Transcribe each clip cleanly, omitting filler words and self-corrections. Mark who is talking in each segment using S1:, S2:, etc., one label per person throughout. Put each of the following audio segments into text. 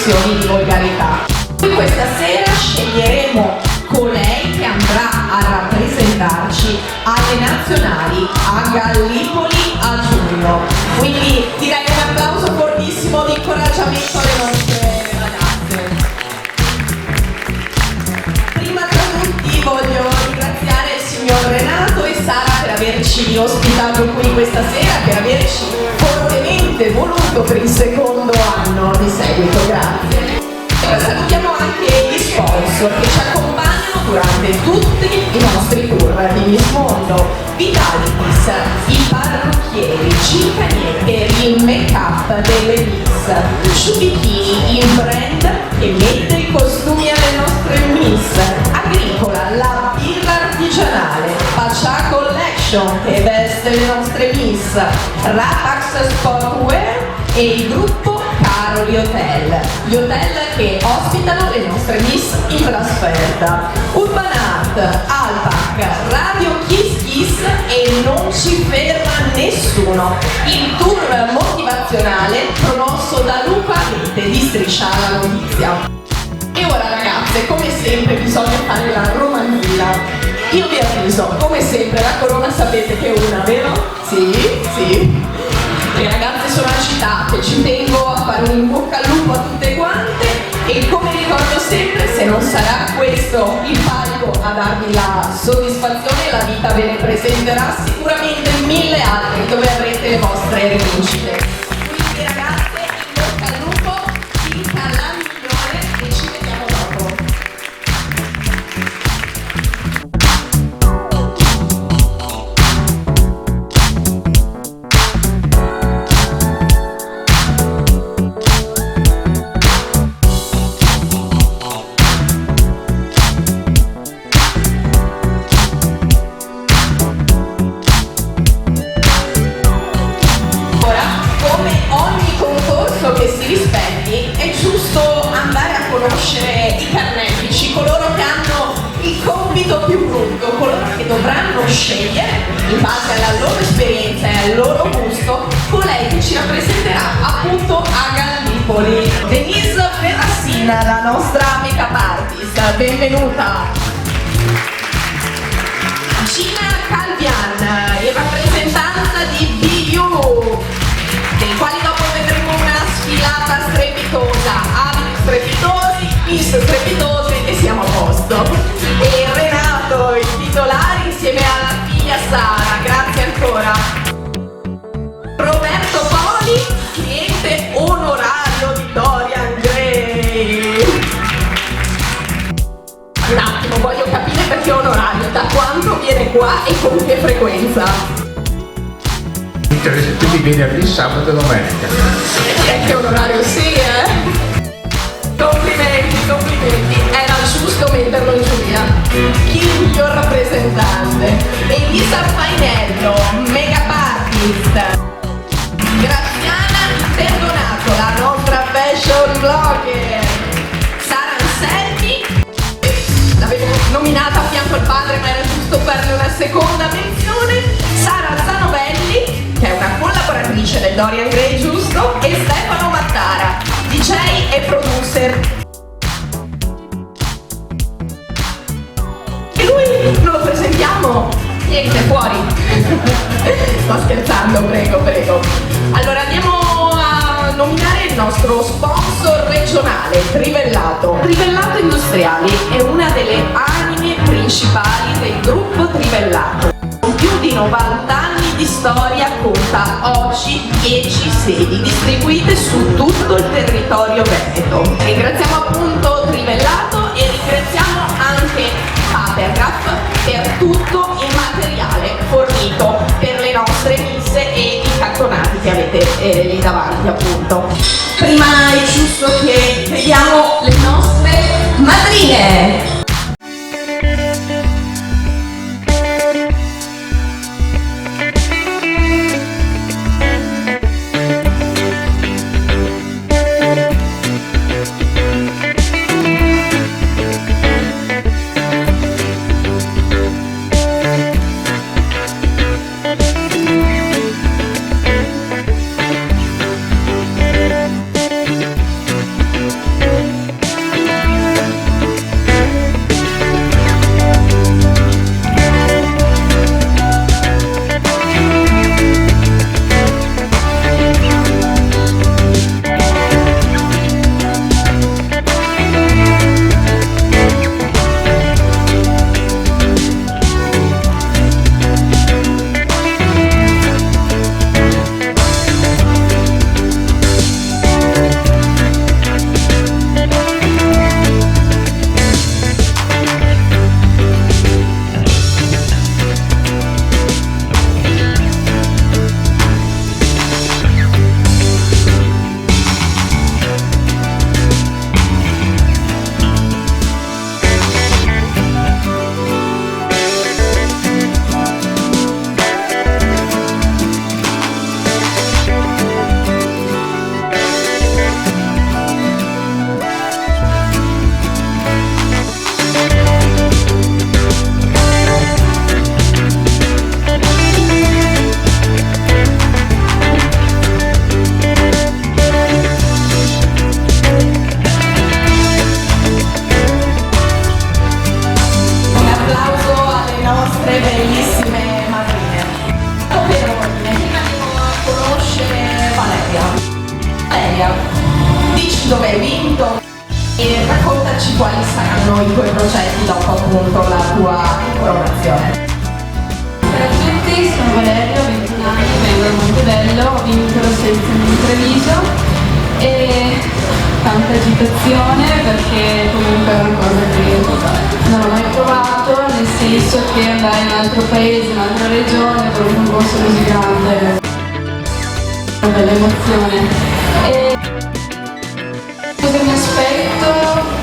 S1: espressioni di volgarità. Questa sera sceglieremo colei che andrà a rappresentarci alle nazionali a Gallipoli a giugno. Quindi direi un applauso fortissimo di incoraggiamento alle nostre ragazze. Prima tra tutti voglio ringraziare il signor Renato e Sara per averci ospitato qui questa sera, per averci fortemente voluto per il secondo anno di seguito. Grazie. Salutiamo anche gli sponsor che ci accompagnano durante tutti i nostri tour di Miss Mondo: Vitalitis, i parrucchieri, Cincaniere, il make-up delle Miss, Sciubichini, il brand che mette i costumi alle nostre Miss, Agricola, la birra artigianale, Pacià Collection che veste le nostre Miss, Ratax Sportwear e il gruppo Caroli Hotel, gli hotel che ospitano le nostre Miss in trasferta, Urban Art, Alpac, Radio Kiss Kiss e non ci ferma nessuno, il tour motivazionale promosso da Luca Rete di Striscia la Notizia. E ora ragazze, come sempre bisogna fare la romanzina. Io vi avviso, come sempre la corona sapete che è una, vero? Sì. Le ragazze sono agitate, ci tengo a fare un in bocca al lupo a tutte quante e come ricordo sempre, se non sarà questo il palco a darvi la soddisfazione, la vita ve ne presenterà sicuramente 1000 altri dove avrete le vostre rivincite. Quindi ragazze, in bocca al lupo, vinca la migliore e ci vediamo dopo. Che si rispetti, è giusto andare a conoscere i carnefici, coloro che hanno il compito più brutto, coloro che dovranno scegliere in base alla loro esperienza e al loro gusto colei che ci rappresenterà appunto a Gallipoli. Denise Ferrassina, la nostra make-up artist, benvenuta. Gina Calvian, in rappresentanza di BU, dei quali dopo vedremo una sfilata strepitosa, abiti strepitosi, miss strepitose e siamo a posto. E Renato, il titolare insieme alla figlia Sara, grazie ancora. Roberto Poli, cliente onorario di Dorian Gray. Un attimo, voglio capire perché onorario, da quanto viene qua e con che frequenza?
S2: Quindi venerdì, sabato e domenica.
S1: E che onorario sì, Complimenti, era giusto metterlo in giuria. Chi è il miglior rappresentante? Elisa Painello, make-up artist. Graziana Perdonato, la nostra fashion blogger. Sara Anselmi, l'avevo nominata a fianco al padre ma era giusto farle una seconda menzione. Sara Zanovelli, che è una collaboratrice del Dorian Gray, giusto? E Stefano Mattara, DJ e producer. E lui non lo presentiamo? Niente, fuori. Sto scherzando, prego. Allora andiamo a nominare il nostro sponsor regionale, Trivellato. Trivellato Industriali è una delle anime principali del gruppo Trivellato. Con più di 90 anni di storia conta oggi 10 sedi distribuite su tutto il territorio veneto. Ringraziamo appunto Trivellato e ringraziamo anche Papergraph per tutto il materiale fornito per le nostre misse e i cartonati che avete lì davanti appunto. Prima è giusto che vediamo le nostre madrine. saranno i tuoi progetti dopo appunto la tua coronazione.
S3: Ciao a tutti, sono Valeria, ho 21 anni, vengo da Montebello, ho vinto la selezione di Treviso e tanta agitazione perché comunque è una cosa che non ho mai provato, nel senso che andare in un altro paese, in un'altra regione, per un concorso così grande è una bella emozione. E cosa mi aspetto?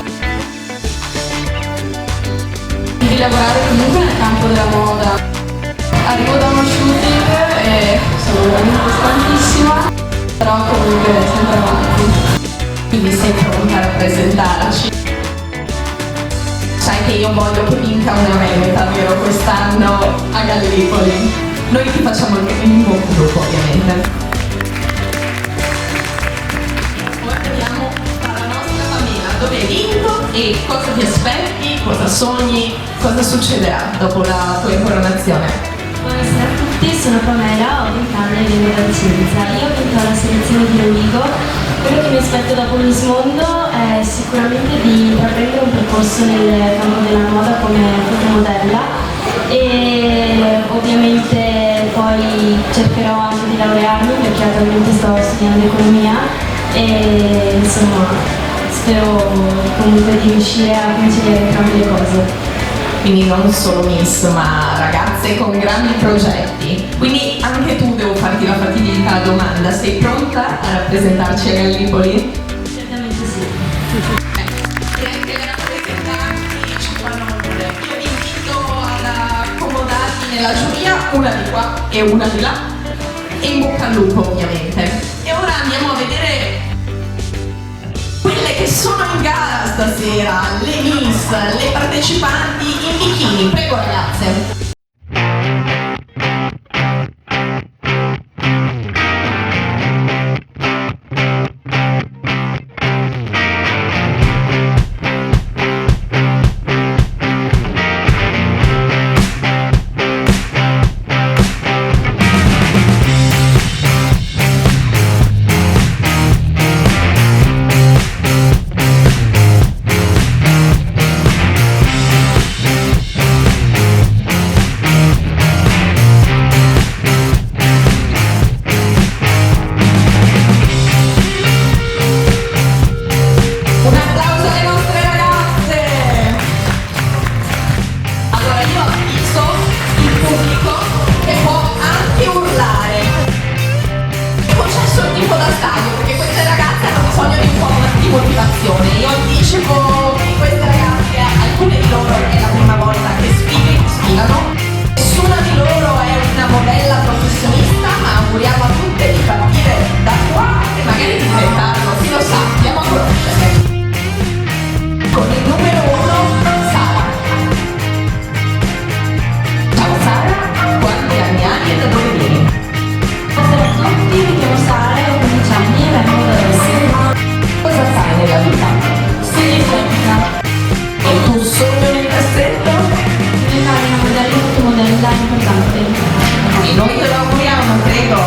S3: Di lavorare comunque nel campo della moda. Arrivo da uno shooting e sono veramente stantissima, però comunque sempre avanti.
S1: Quindi sei pronta a rappresentarci? Sai che io voglio che vinca una meta, vero, quest'anno a Gallipoli. Noi ti facciamo il bocca al lupo, ovviamente. Ora andiamo alla nostra Pamela, dove hai vinto e cosa ti aspetti, cosa sogni, cosa succederà dopo la tua incoronazione.
S4: Buonasera a tutti, sono Pamela, ho 20 anni e vengo da Vicenza. Io ho vinto la selezione di Rovigo. Quello che mi aspetto dopo Miss Mondo è sicuramente di intraprendere un percorso nel campo della moda come fotomodella e ovviamente poi cercherò anche di laurearmi perché attualmente sto studiando economia e insomma spero comunque di riuscire a conciliare entrambe le cose.
S1: Quindi non solo Miss, ma ragazze con grandi progetti. Quindi anche tu devo farti la fatidica domanda, sei pronta a rappresentarci a Gallipoli?
S4: Certamente sì.
S1: Direi che rappresentarti ci fanno onore. Io vi invito ad accomodarvi nella giuria, una di qua e una di là, e in bocca al lupo ovviamente. E ora andiamo a vedere quelle che sono in gara stasera, le Miss, le partecipanti in bikini. Prego ragazze. Motivazione. Io anticipo che queste ragazze, alcune di loro è la prima volta che sfilano. Nessuna di loro è una modella professionista, ma auguriamo a tutte di partire da qua e magari di diventarlo, chi lo sa, andiamo a conoscere. Con il numero 1, Sara. Ciao Sara, quanti anni hai e da dove vieni?
S4: Buonasera a tutti, mi chiamo Sara, ho 15 anni e vengo da Roma.
S1: Cosa fai nella vita?
S4: Studio estetica.
S1: E il tuo sogno nel cassetto?
S4: Diventare una modella fotomodella importante.
S1: E noi te lo auguriamo, prego.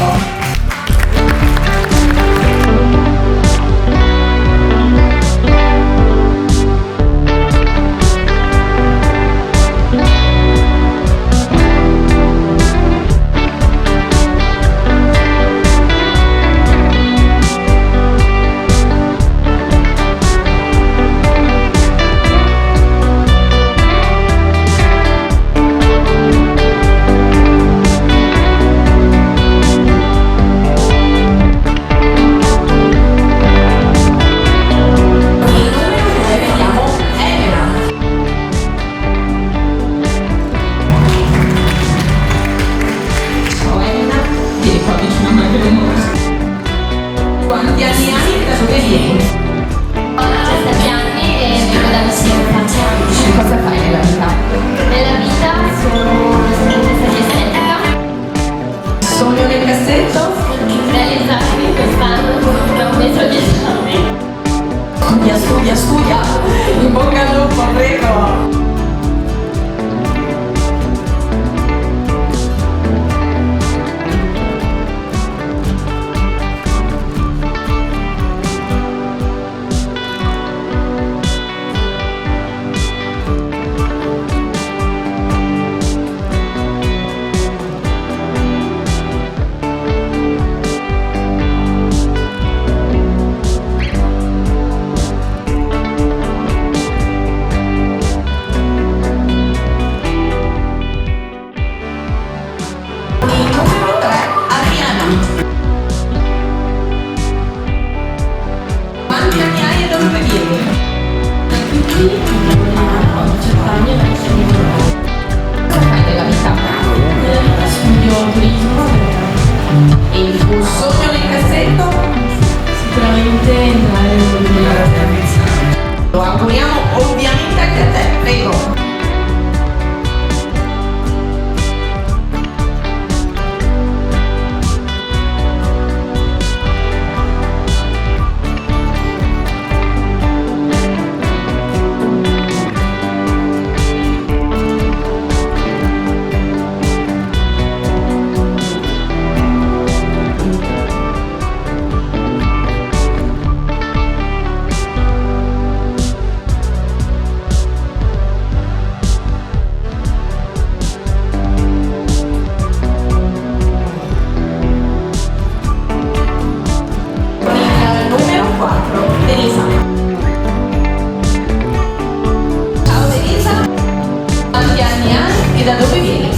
S1: E da dove vieni?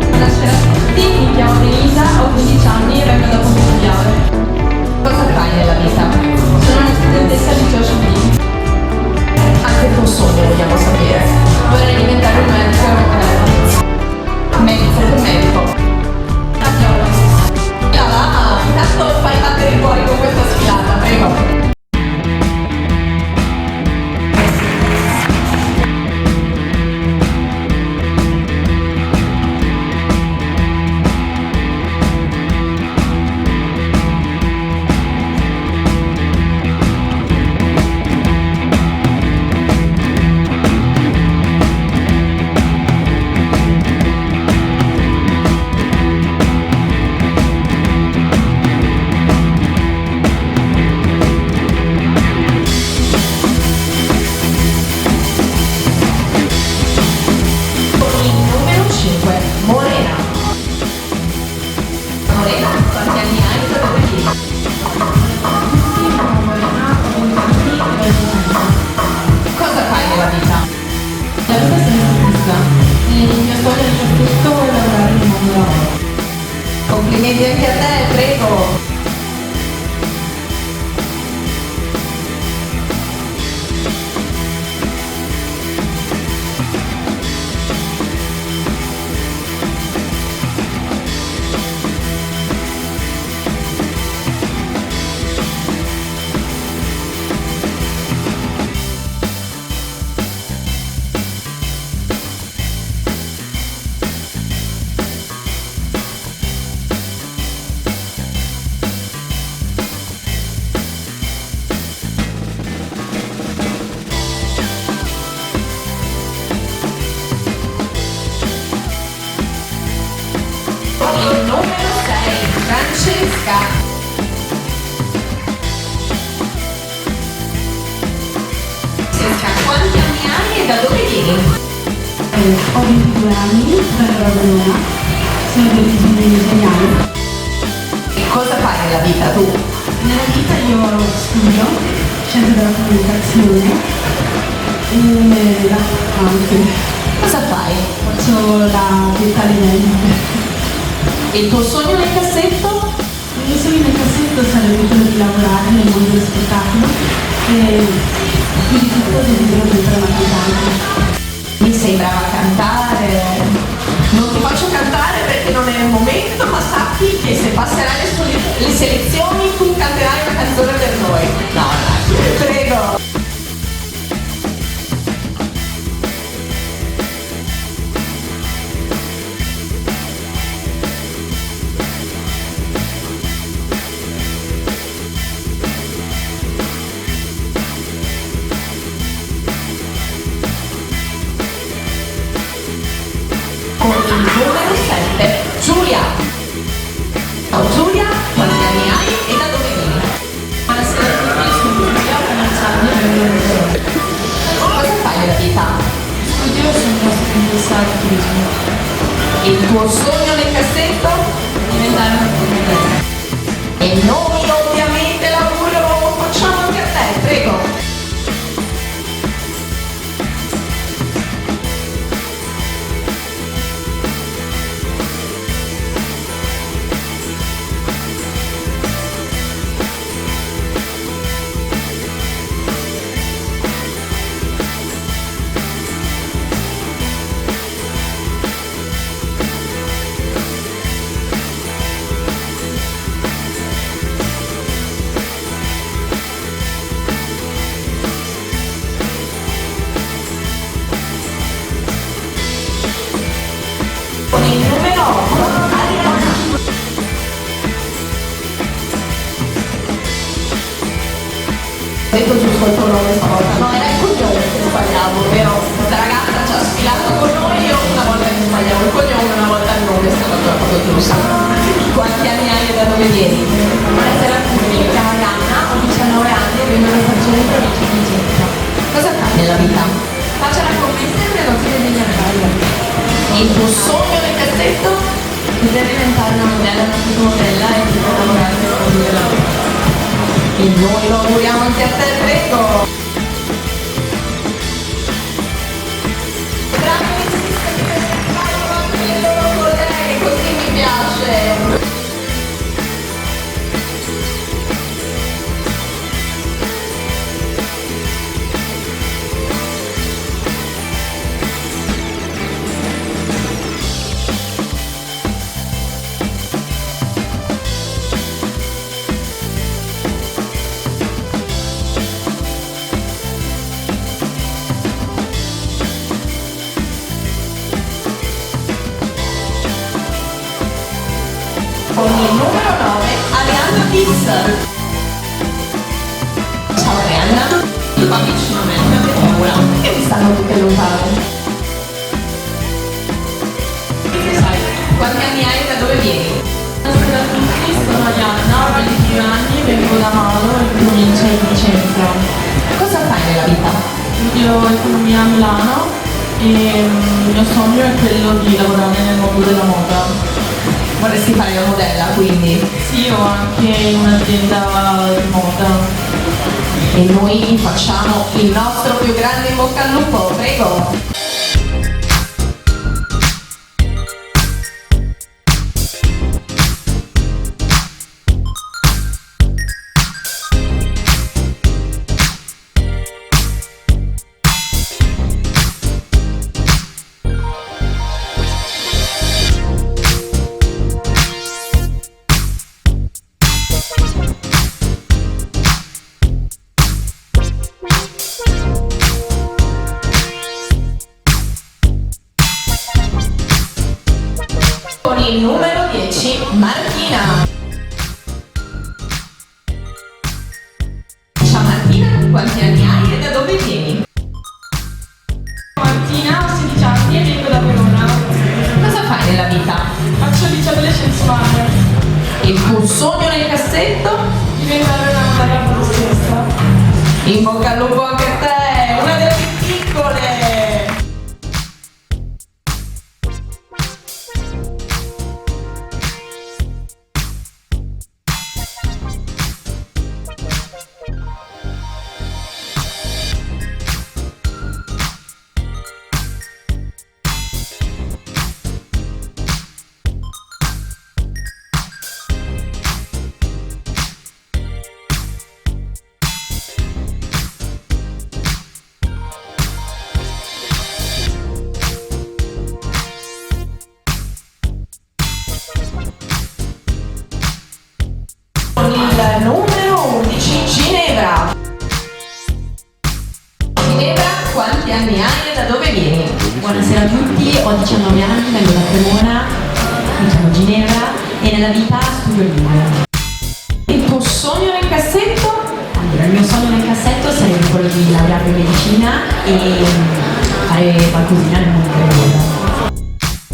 S3: Buonasera a tutti, mi chiamo Denisa, ho 15 anni e vengo da Pomigliano.
S1: Cosa fai nella vita?
S3: Sono una studentessa al liceo Sciubini.
S1: Anche il tuo sogno vogliamo sapere.
S3: Vorrei diventare un medico e un
S1: Medico, che medico?
S3: cardiologo.
S1: Intanto fai battere i cuori con questa sfilata, prego. Complimenti anche a te, prego. Il numero 6, Francesca. Francesca, quanti anni hai e da dove vieni?
S5: Ho 22 anni, vengo da Verona, sono di origine nigeriana.
S1: E cosa fai nella vita tu?
S5: Nella vita io studio scienze della comunicazione e anche
S1: Cosa fai?
S5: faccio la dietale medica.
S1: E il tuo sogno nel cassetto?
S5: Il mio sogno nel cassetto sarebbe quello di lavorare nel mondo dello spettacolo e più di tutto desidero diventare una cantante.
S1: Mi sei brava a cantare. Non ti faccio cantare perché non è il momento, ma sappi che se passerai le selezioni tu canterai una canzone per noi. No, dai, prego. Con il numero 7, Giulia. Ciao Giulia, quanti anni hai e da dove vieni?
S3: Buonasera a tutti, sono Giulia, ho 15 anni e vengo da Verona.
S1: Cosa fai nella vita?
S3: Studio, sono una studentessa di turismo.
S1: E il tuo sogno nel cassetto?
S3: Diventare una studentessa.
S1: E noi ovviamente l'augurio lo facciamo anche a te, prego. Con il numero 8, Arianna. Detto giusto il tuo nome stavolta, no, era il cognome che sbagliavo, vero? Questa ragazza ci ha sfilato con noi, io una volta che sbagliavo il cognome, una volta il nome, è stata la cosa giusta. Quanti anni hai e da dove vieni?
S3: Buonasera a tutti, mi chiamo Arianna, ho 19 anni e vengo da Forcella in provincia di Vicenza.
S1: Cosa fai nella vita?
S3: Faccio la commessa e negoziazione degli affari.
S1: E il tuo sogno nel cassetto?
S3: Poter diventare una modella, una fotomodella e poter lavorare nel mondo del lavoro.
S1: E noi lo auguriamo anche a te, prego. Bravi, il numero 9, Arianna Pizz. Ciao Arianna.
S3: Qua vicino a me, che paura.
S1: Che mi stanno tutte lontane? Sai, quanti anni hai e da dove vieni?
S3: Buonasera a tutti, sono Arianna, ho 22 anni, vengo da Maro, in provincia di Vicenza.
S1: Cosa fai nella vita?
S3: Studio economia a Milano e il mio sogno è quello di lavorare nel mondo della moda.
S1: Vorresti fare la modella, quindi?
S3: Sì, ho anche in un'azienda di moda.
S1: E noi facciamo il nostro più grande in bocca al lupo, prego! Con il numero 10, Martina. Ciao Martina, quanti anni hai e da dove vieni?
S3: Martina, ho 16 anni e vengo da Verona.
S1: Cosa fai nella vita?
S3: Faccio il liceo delle sensuali.
S1: Il tuo sogno nel cassetto?
S3: Diventare una modella professionista.
S1: In bocca al lupo anche a te, una delle più piccole! Il numero 11, Ginevra. Ginevra, quanti anni hai e da dove vieni?
S6: Buonasera a tutti, ho 19 anni, vengo da Cremona, mi chiamo Ginevra e nella vita studio lingue.
S1: Il tuo sogno nel cassetto?
S6: Allora, il mio sogno nel cassetto sarebbe quello di laurearmi in medicina e fare qualcosina nel mondo della moda.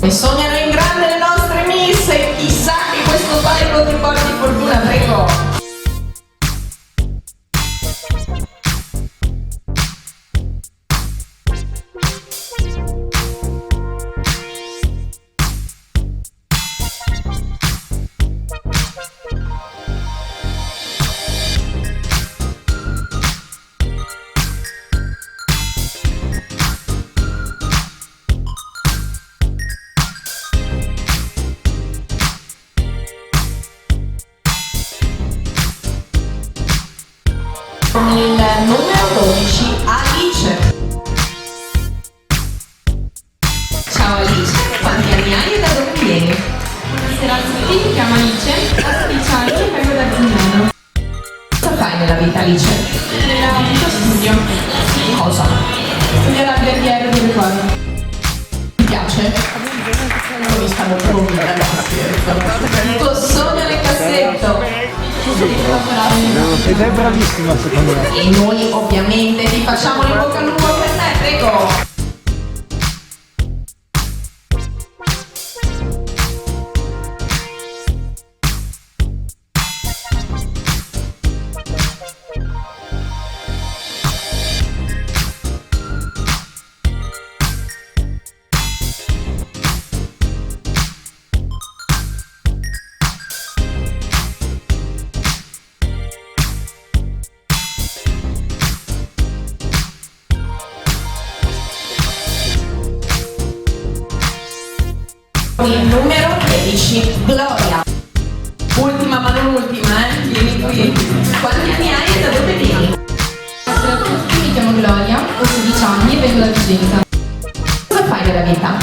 S1: E sognano in grande le nostre miss e chissà che questo palco ti porti fortuna, prego. Con il numero 12, Alice. Ciao Alice, quanti anni hai e da dove vieni?
S3: Buonasera a tutti, mi chiamo Alice, ho 16 anni e vengo da Zignano.
S1: Cosa fai nella vita Alice?
S3: Nella vita studio.
S1: Cosa?
S3: Studio l'alberghiere di Requadro.
S1: Ti piace? Non mi stanno troppo ragazzi. Il tuo sogno nel cassetto?
S7: Ed è bravissima secondo me.
S1: E noi ovviamente ti facciamo in bocca al lupo per te, prego! Il numero 13, Gloria. Ultima ma non ultima, vieni qui. Quanti anni hai e da dove vieni?
S3: Buonasera a tutti, mi chiamo Gloria, ho 16 anni e vengo da Vicenza.
S1: Cosa fai nella vita?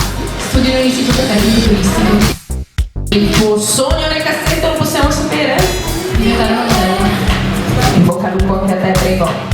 S3: Studio in un istituto tecnico turistico.
S1: Il tuo sogno nel cassetto lo possiamo sapere?
S3: Diventare una modella.
S1: In bocca al lupo anche a te, prego.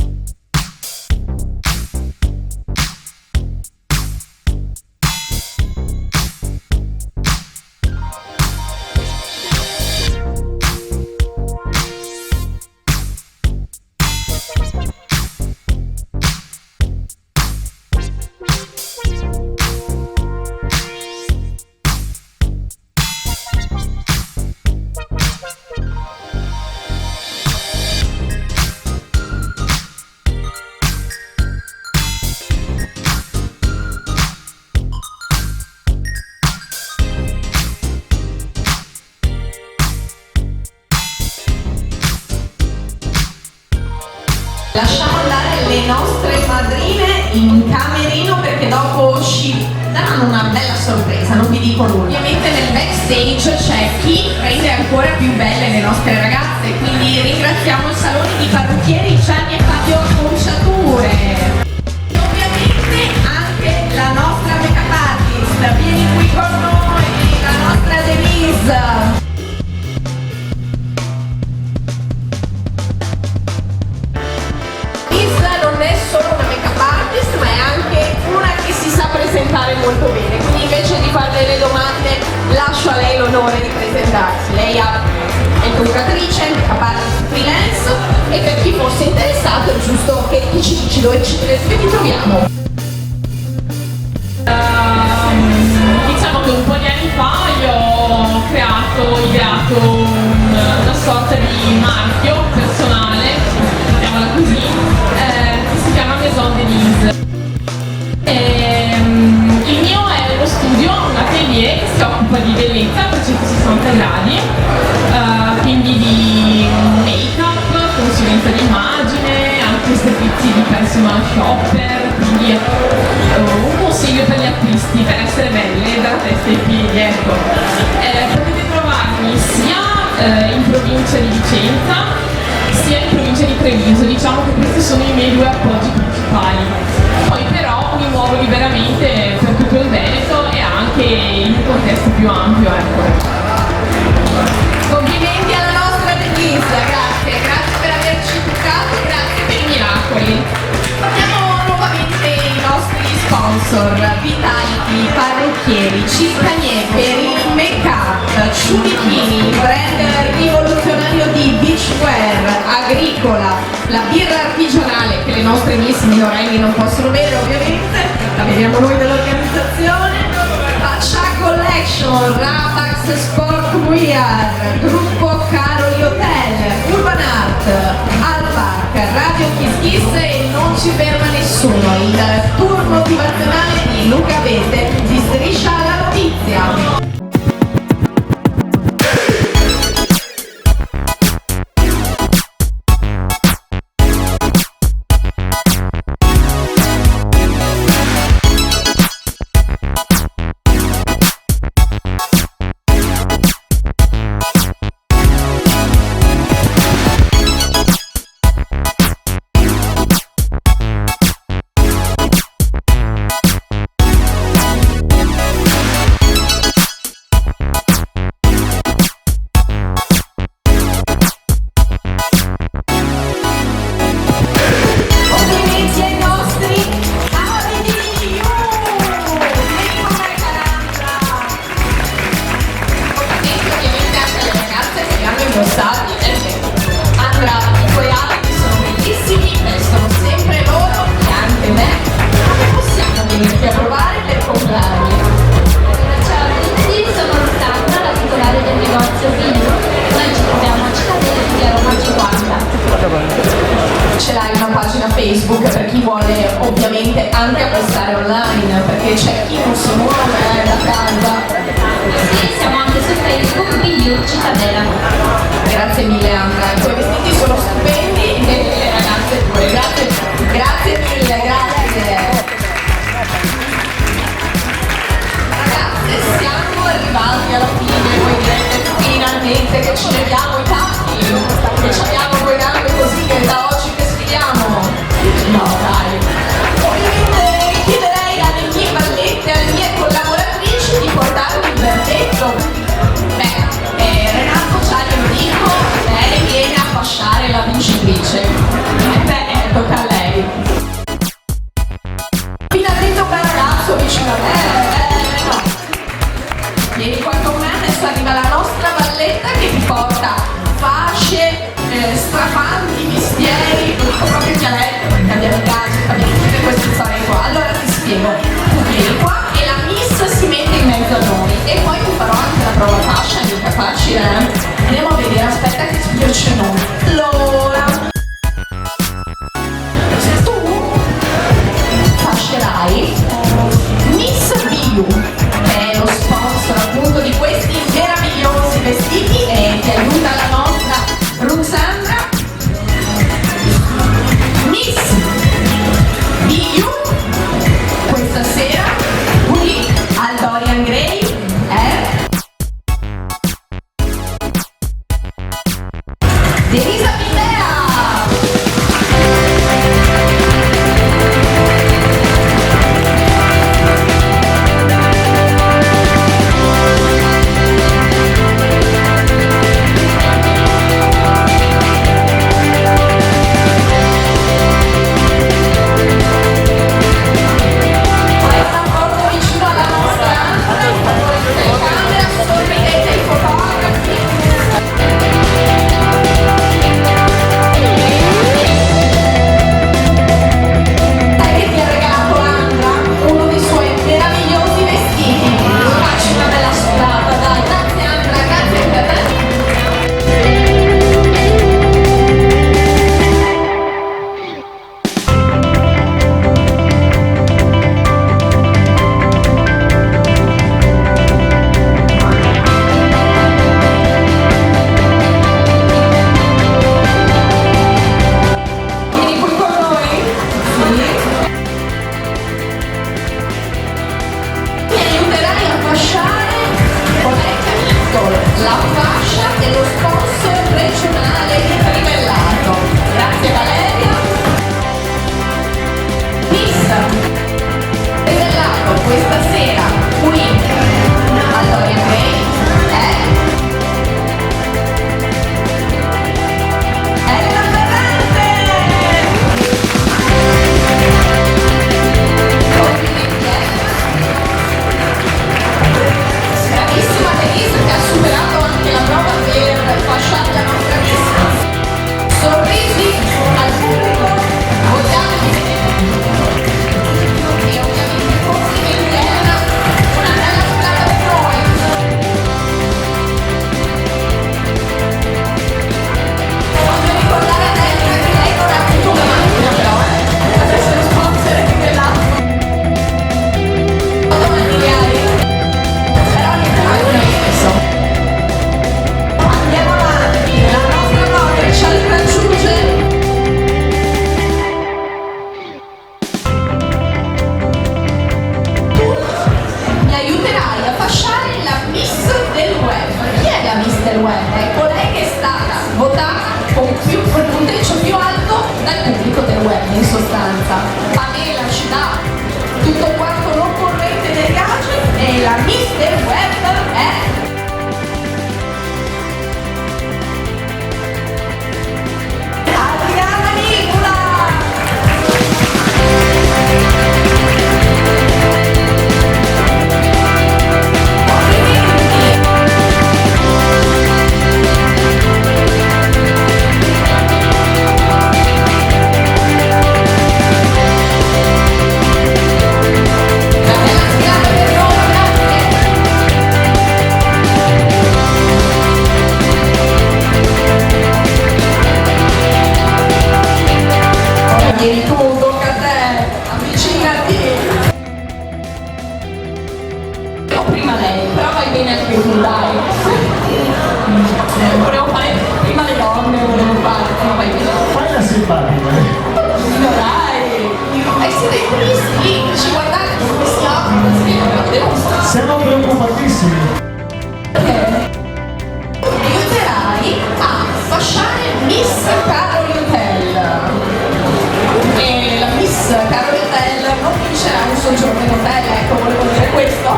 S1: Lasciamo andare le nostre madrine in camerino perché dopo ci daranno una bella sorpresa, non vi dico nulla. Ovviamente nel backstage c'è chi rende ancora più belle le nostre ragazze, quindi ringraziamo il salone di parrucchieri Gianni e Fabio Conciature. Ovviamente anche la nostra make-up artist, vieni qui con noi, la nostra Denise. Non è solo una make-up artist, ma è anche una che si sa presentare molto bene, quindi invece di fare delle domande lascio a lei l'onore di presentarsi. Lei è educatrice, make-up artist freelance, e per chi fosse interessato è giusto che ci dici dove ti troviamo.
S8: Diciamo che un po' di anni fa io ho ideato una sorta di marchio personale, chiamiamola così, che si chiama Maison Denise. Il mio è uno studio, un atelier che si occupa di bellezza a 360 gradi, quindi di make-up, consulenza d'immagine, anche servizi di personal shopper, quindi un consiglio per gli acquisti, per essere belle dalla testa ai piedi, ecco. Potete trovarmi sia in provincia di Vicenza sia in provincia di Treviso, diciamo che questi sono i miei due appoggi principali. Poi però mi muovo liberamente per tutto il Veneto e anche in un contesto più ampio, ecco.
S1: Complimenti alla nostra Denise, grazie per averci toccato, grazie per i miracoli. Abbiamo nuovamente i nostri sponsor, Vitality, Parrucchieri, Cistagnier per il make-up, Ciulichini, brand rivoluzionario di beachwear, Agricola, la birra artigianale che le nostre miss minorenni non possono bere ovviamente, la beviamo noi dell'organizzazione, Faccia Collection, Rapax Sport Wear, Gruppo Caroli Hotel, Urban Art, Alpark, Radio Kiss Kiss e non ci ferma nessuno, il tour motivazionale di Luca Vete di Striscia alla Notizia. Andra, i tuoi abiti sono bellissimi, vestono sempre loro e anche me. Come possiamo venirti a provare per comprarli?
S4: Ciao a tutti, sono Rossandra, la titolare del negozio Vino. Noi ci troviamo a Cittadella di Roma 50.
S1: Ce l'hai una pagina Facebook per chi vuole ovviamente anche acquistare online, perché c'è chi non si muove da casa.
S4: Sì, siamo anche su Facebook, Vino Cittadella.
S1: Grazie mille Andra, i tuoi vestiti sono stupendi e le ragazze pure, grazie mille, grazie. Ragazze, siamo arrivati alla fine, voi direte finalmente che ci leviamo i tacchi, che ci abbiamo due gambe così che da oggi che sfidiamo. No dai, ovviamente chiederei alle mie ballette, alle mie collaboratrici di portarmi il verdetto. Renato già glielo dico, lei viene a fasciare la vincitrice. Tocca a lei. Finalmente un bel ragazzo vicino a me. No. Vieni qua con me, adesso arriva la nostra balletta che ti porta fasce, strafanti, mestieri, lo dico proprio in dialetto perché abbiamo i gadget, abbiamo tutte queste storie qua. Allora ti spiego. Tu vieni qua e la miss si mette in mezzo a noi e poi ti farò anche la prova fascia, mica facile. Andiamo a vedere, aspetta che ti piace il nome. Allora, se tu fascerai Miss Biu, che è lo sponsor appunto di questi meravigliosi vestiti e ti aiuta la nostra Rossandra. qui a Dorian Gray è Elena Ferrante. Complimenti bravissima Denise, che ha superato anche la prova per fasciare la nostra lista. Sorrisi al pubblico, votiamo e ovviamente complimenti Elena, una bella giornata per noi. Voglio ricordare a Elena che lei non ha avuto una macchina però, potrebbe essere sponsor anche quell'altro. Però niente mai una spesso. Andiamo avanti, la nostra madre ci raggiunge. Tu mi aiuterai a fasciare la Miss del Web. Chi è la Miss del Web? È colei che è stata votata con il punteggio più alto dal pubblico del web, in sostanza. Pamela ci dà tutto quanto l'occorrente dei gadget e la Miss del Web è Adriana Nicola. Vieni tu, tocca a te, avvicinati. No, prima lei, però vai bene anche tu, dai. Volevo fare prima le donne, volevo fare, però vai bene.
S7: Fai la simpatica.
S1: No, dai. E siete puristi, ci guardate con questi occhi, così, lo devo stare.
S7: Siamo preoccupatissimi.
S1: Aiuterai a fasciare Miss Carolitel. E la Miss Carolitel non vincerà un soggiorno in hotel, ecco, volevo dire questo.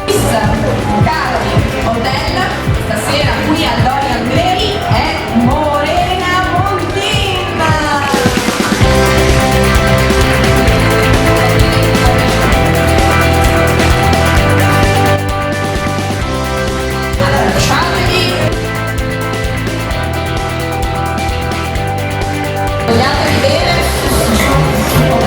S1: Miss Caroli Hotel, stasera qui a Dorian Gray è Morena Montina. Allora, lasciatevi. Togliatevi bene.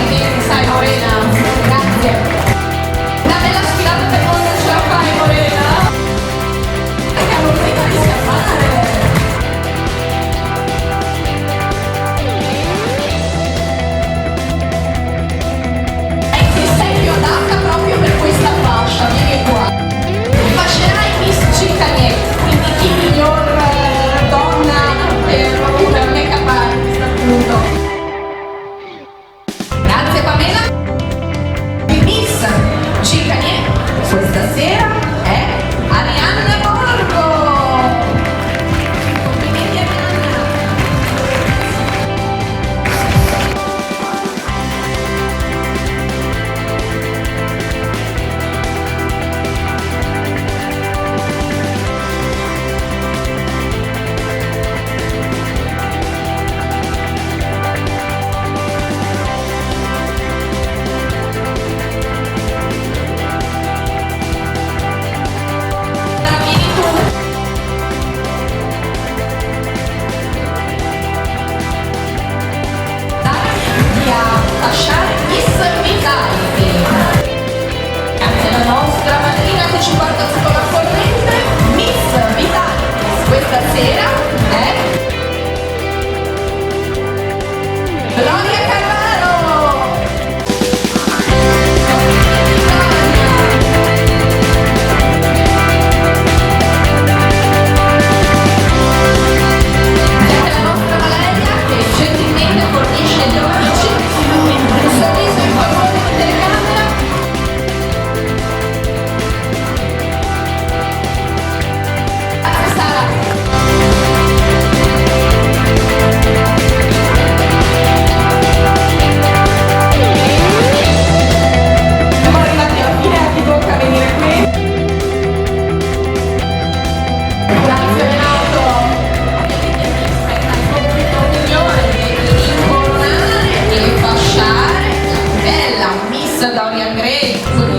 S1: Dorian Gray,